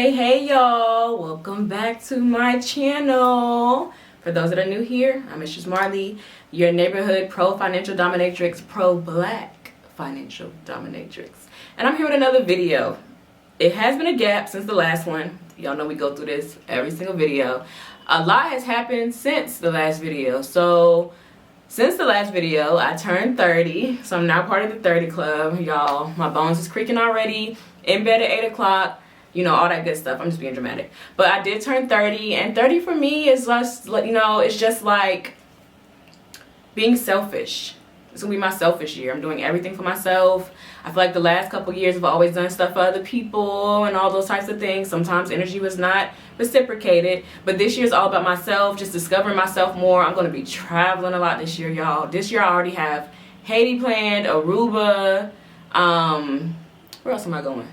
Hey y'all, welcome back to my channel. For those that are new here, I'm Mistress Marley, your neighborhood pro financial dominatrix, pro black financial dominatrix, and I'm here with another video. It has been a gap since the last one. Y'all know we go through this every single video. A lot has happened since the last video. Since the last video, I turned 30, so I'm now part of the 30 club. Y'all, my bones is creaking already, in bed at 8 o'clock, you know, all that good stuff. I'm just being dramatic. But I did turn 30, and 30 for me is just, you know, it's just like being selfish. It's gonna be my selfish year. I'm doing everything for myself. I feel like the last couple years I've always done stuff for other people and all those types of things. Sometimes energy was not reciprocated, but this year is all about myself, just discovering myself more. I'm gonna be traveling a lot this year, y'all. This year I already have Haiti planned, Aruba, where else am I going?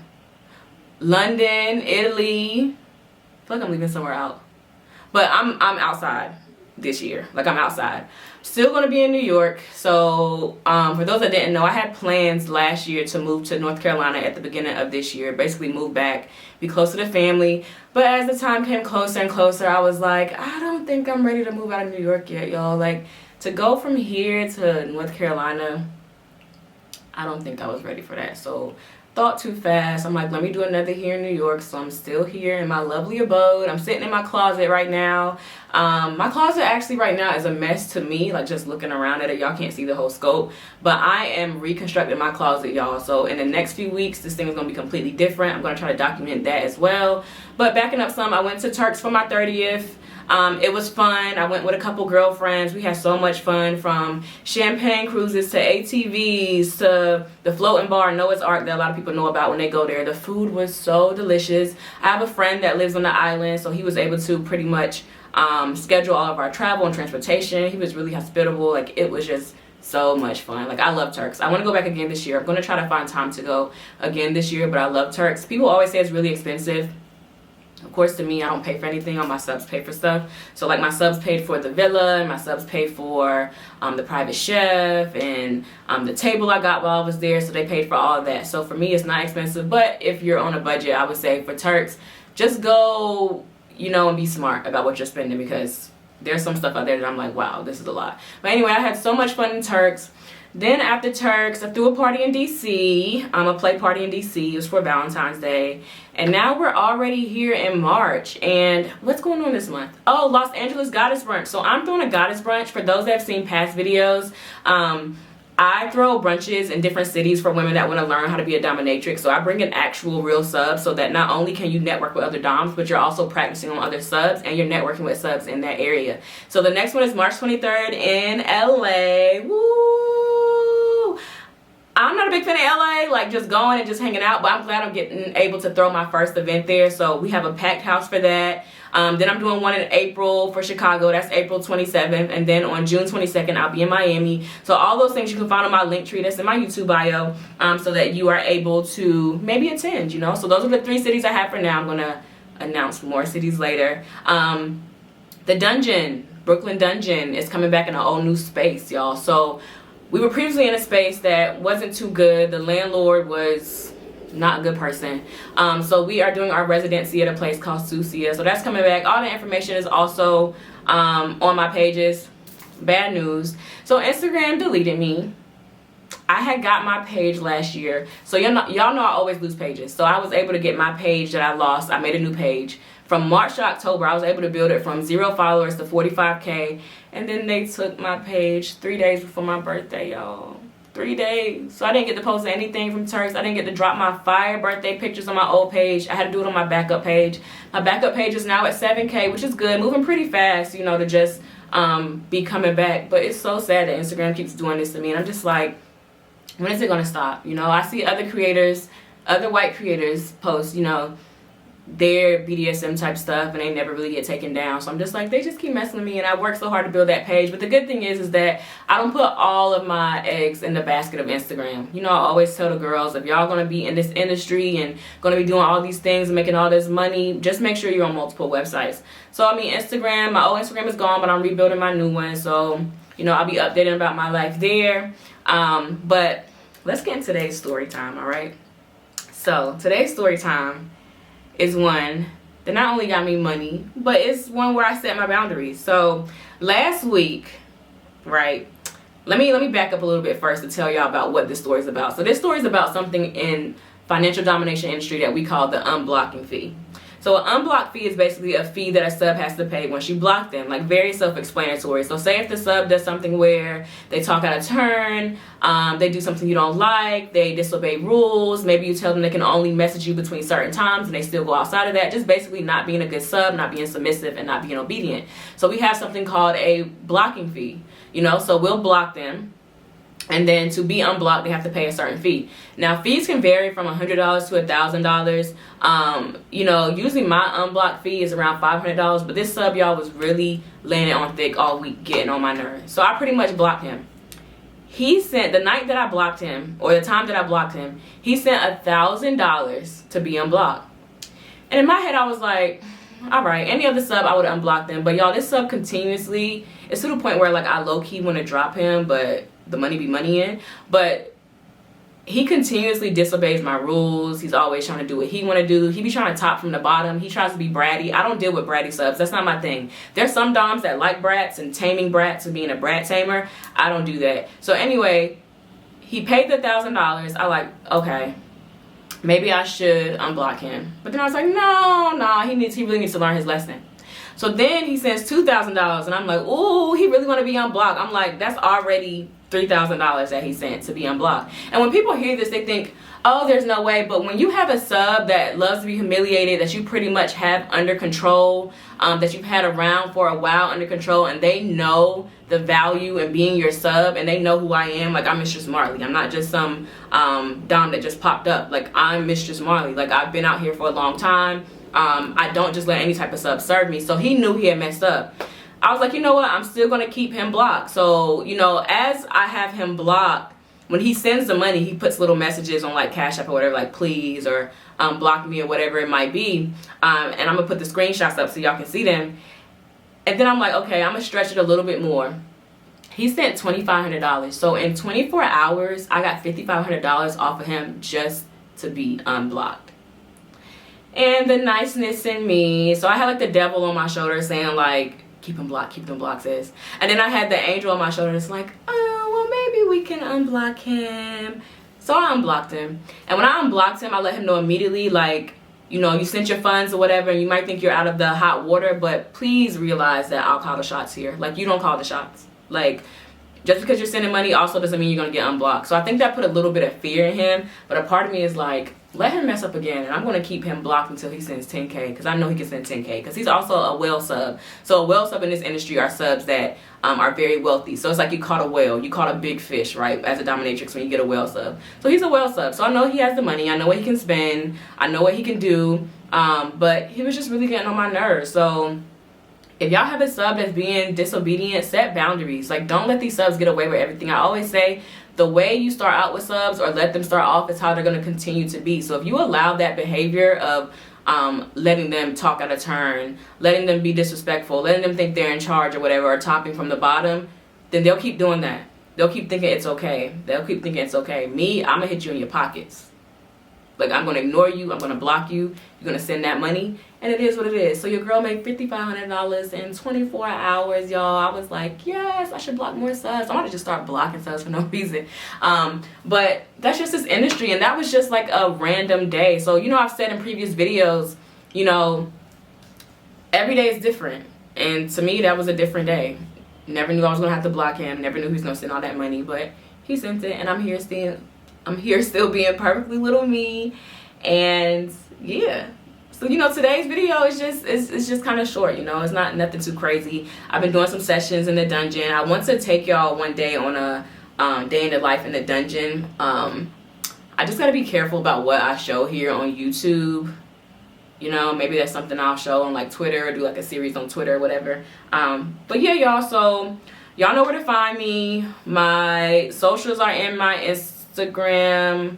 London, Italy. I feel like I'm leaving somewhere out. But I'm outside this year. Like, I'm outside. Still going to be in New York. So for those that didn't know, I had plans last year to move to North Carolina at the beginning of this year. Basically move back, be closer to family. But as the time came closer and closer, I was like, I don't think I'm ready to move out of New York yet, y'all. Like, to go from here to North Carolina, I don't think I was ready for that. So thought too fast. I'm like, let me do another here in New York. So I'm still here in my lovely abode. I'm sitting in my closet right now. My closet actually right now is a mess to me, like just looking around at it. Y'all can't see the whole scope, but I am reconstructing my closet, y'all. So in the next few weeks, this thing is going to be completely different. I'm going to try to document that as well. But backing up some, I went to Turks for my 30th. It was fun. I went with a couple girlfriends. We had so much fun, from champagne cruises to ATVs to the floating bar, Noah's Ark, that a lot of people know about when they go there. The food was so delicious. I have a friend that lives on the island, so he was able to pretty much schedule all of our travel and transportation. He was really hospitable. Like, it was just so much fun. Like, I love Turks. I want to go back again this year. I'm going to try to find time to go again this year, but I love Turks. People always say it's really expensive. Of course, to me, I don't pay for anything. All my subs pay for stuff. So, like, my subs paid for the villa, and my subs paid for the private chef, and the table I got while I was there. So they paid for all of that. So for me, it's not expensive. But if you're on a budget, I would say for Turks, just go, you know, and be smart about what you're spending, because there's some stuff out there that I'm like, wow, this is a lot. But anyway, I had so much fun in Turks. Then after Turks, I threw a party in DC, a play party in DC. It was for Valentine's Day. And now we're already here in March. And what's going on this month? Oh, Los Angeles Goddess Brunch. So I'm throwing a Goddess Brunch. For those that have seen past videos, I throw brunches in different cities for women that want to learn how to be a dominatrix. So I bring in actual real subs, so that not only can you network with other doms, but you're also practicing on other subs, and you're networking with subs in that area. So the next one is March 23rd in LA. Woo! I'm not a big fan of LA, like just going and just hanging out, but I'm glad I'm getting able to throw my first event there. So we have a packed house for that. Then I'm doing one in April for Chicago. That's April 27th. And then on June 22nd, I'll be in Miami. So all those things you can find on my link tree that's in my YouTube bio, so that you are able to maybe attend, you know. So those are the 3 cities I have for now. I'm going to announce more cities later. The Dungeon, Brooklyn Dungeon, is coming back in a whole new space, y'all. So we were previously in a space that wasn't too good. The landlord was not a good person. So we are doing our residency at a place called Susia. So that's coming back. All the information is also on my pages. Bad news. So Instagram deleted me. I had got my page last year. So y'all know I always lose pages. So I was able to get my page that I lost. I made a new page. From March to October, I was able to build it from 0 followers to 45K. And then they took my page 3 days before my birthday, y'all. 3 days. So I didn't get to post anything from Turks. I didn't get to drop my fire birthday pictures on my old page. I had to do it on my backup page. My backup page is now at 7K, which is good. Moving pretty fast, you know, to just be coming back. But it's so sad that Instagram keeps doing this to me. And I'm just like, when is it going to stop? You know, I see other creators, other white creators post, you know, their BDSM type stuff, and they never really get taken down. So I'm just like, they just keep messing with me, and I work so hard to build that page. But the good thing is that I don't put all of my eggs in the basket of Instagram. You know, I always tell the girls, if y'all gonna be in this industry and gonna be doing all these things and making all this money, just make sure you're on multiple websites. So I mean, Instagram, my old Instagram is gone, but I'm rebuilding my new one. So, you know, I'll be updating about my life there. But let's get into today's story time, all right? So today's story time is one that not only got me money, but it's one where I set my boundaries. So last week, right, let me back up a little bit first to tell y'all about what this story is about. So this story is about something in financial domination industry that we call the unblocking fee. So an unblock fee is basically a fee that a sub has to pay once you block them, like very self-explanatory. So say if the sub does something where they talk out of turn, they do something you don't like, they disobey rules, maybe you tell them they can only message you between certain times and they still go outside of that, just basically not being a good sub, not being submissive, and not being obedient. So we have something called a blocking fee, you know, so we'll block them. And then to be unblocked, they have to pay a certain fee. Now, fees can vary from $100 to $1,000. You know, usually my unblocked fee is around $500, but this sub, y'all, was really laying it on thick all week, getting on my nerves. So I pretty much blocked him. He sent, the night that I blocked him, or the time that I blocked him, he sent $1,000 to be unblocked. And in my head, I was like, all right, any other sub, I would have unblocked them. But y'all, this sub continuously, it's to the point where like I low-key want to drop him, but the money be money in. But he continuously disobeys my rules. He's always trying to do what he want to do. He be trying to top from the bottom. He tries to be bratty. I don't deal with bratty subs. That's not my thing. There's some doms that like brats and taming brats and being a brat tamer. I don't do that. So anyway, he paid the $1,000. I like, okay, maybe I should unblock him. But then I was like, no, he really needs to learn his lesson. So then he sends $2,000 and I'm like, ooh, he really want to be unblocked. I'm like, that's already $3,000 that he sent to be unblocked. And when people hear this, they think, oh, there's no way. But when you have a sub that loves to be humiliated, that you pretty much have under control, that you've had around for a while under control, and they know the value in being your sub, and they know who I am. Like, I'm Mistress Marley. I'm not just some dom that just popped up. Like, I'm Mistress Marley. Like, I've been out here for a long time. I don't just let any type of sub serve me. So he knew he had messed up. I was like, you know what? I'm still going to keep him blocked. So, you know, as I have him blocked, when he sends the money, he puts little messages on like Cash App or whatever, like please, or block me, or whatever it might be. And I'm going to put the screenshots up so y'all can see them. And then I'm like, okay, I'm going to stretch it a little bit more. He sent $2,500. So in 24 hours, I got $5,500 off of him just to be unblocked. And the niceness in me, so I had like the devil on my shoulder saying like, keep him blocked, sis. And then I had the angel on my shoulder that's like, oh, well, maybe we can unblock him. So I unblocked him. And when I unblocked him, I let him know immediately, like, you know, you sent your funds or whatever, and you might think you're out of the hot water, but please realize that I'll call the shots here. Like, you don't call the shots. Like, just because you're sending money also doesn't mean you're going to get unblocked. So I think that put a little bit of fear in him. But a part of me is like, let him mess up again. And I'm going to keep him blocked until he sends 10K. Because I know he can send 10K. Because he's also a whale sub. So a whale sub in this industry are subs that are very wealthy. So it's like you caught a whale. You caught a big fish, right? As a dominatrix when you get a whale sub. So he's a whale sub. So I know he has the money. I know what he can spend. I know what he can do. But he was just really getting on my nerves. So if y'all have a sub that's being disobedient, set boundaries. Like, don't let these subs get away with everything. I always say, the way you start out with subs or let them start off is how they're going to continue to be. So if you allow that behavior of letting them talk out of turn, letting them be disrespectful, letting them think they're in charge or whatever, or topping from the bottom, then they'll keep doing that. They'll keep thinking it's okay. They'll keep thinking it's okay. Me, I'm going to hit you in your pockets. Like, I'm going to ignore you. I'm going to block you. You're going to send that money. And it is what it is. So your girl made $5,500 in 24 hours, y'all. I was like, yes, I should block more subs. I want to just start blocking subs for no reason. But that's just this industry. And that was just like a random day. So, you know, I've said in previous videos, you know, every day is different. And to me, that was a different day. Never knew I was going to have to block him. Never knew he was going to send all that money. But he sent it. And I'm here still being perfectly little me. And yeah. So, you know, today's video is just kind of short, you know. It's not nothing too crazy. I've been doing some sessions in the dungeon. I want to take y'all one day on a day in the life in the dungeon. I just got to be careful about what I show here on YouTube. You know, maybe that's something I'll show on like Twitter, or do like a series on Twitter or whatever. But yeah, y'all, so y'all know where to find me. My socials are in my Instagram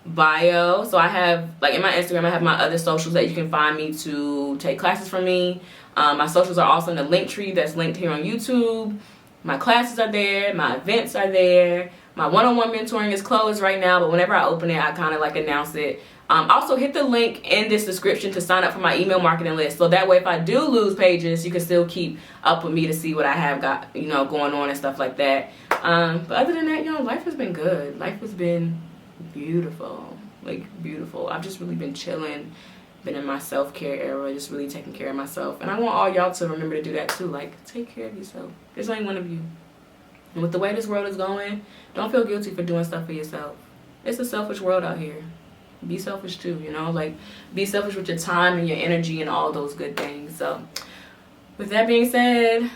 bio. So I have, like, in my Instagram, I have my other socials that you can find me to take classes from me. My socials are also in the link tree that's linked here on YouTube. My classes are there. My events are there. My one-on-one mentoring is closed right now, but whenever I open it, I kind of like announce it. Also hit the link in this description to sign up for my email marketing list, so that way if I do lose pages, you can still keep up with me to see what I have got, you know, going on and stuff like that. But other than that, you know, life has been good. Life has been beautiful, like beautiful. I've just really been chilling, been in my self-care era, just really taking care of myself. And I want all y'all to remember to do that too. Like, take care of yourself. There's only one of you. And with the way this world is going, don't feel guilty for doing stuff for yourself. It's a selfish world out here. Be selfish too, you know, like be selfish with your time and your energy and all those good things. So with that being said,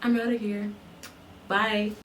I'm out of here. Bye.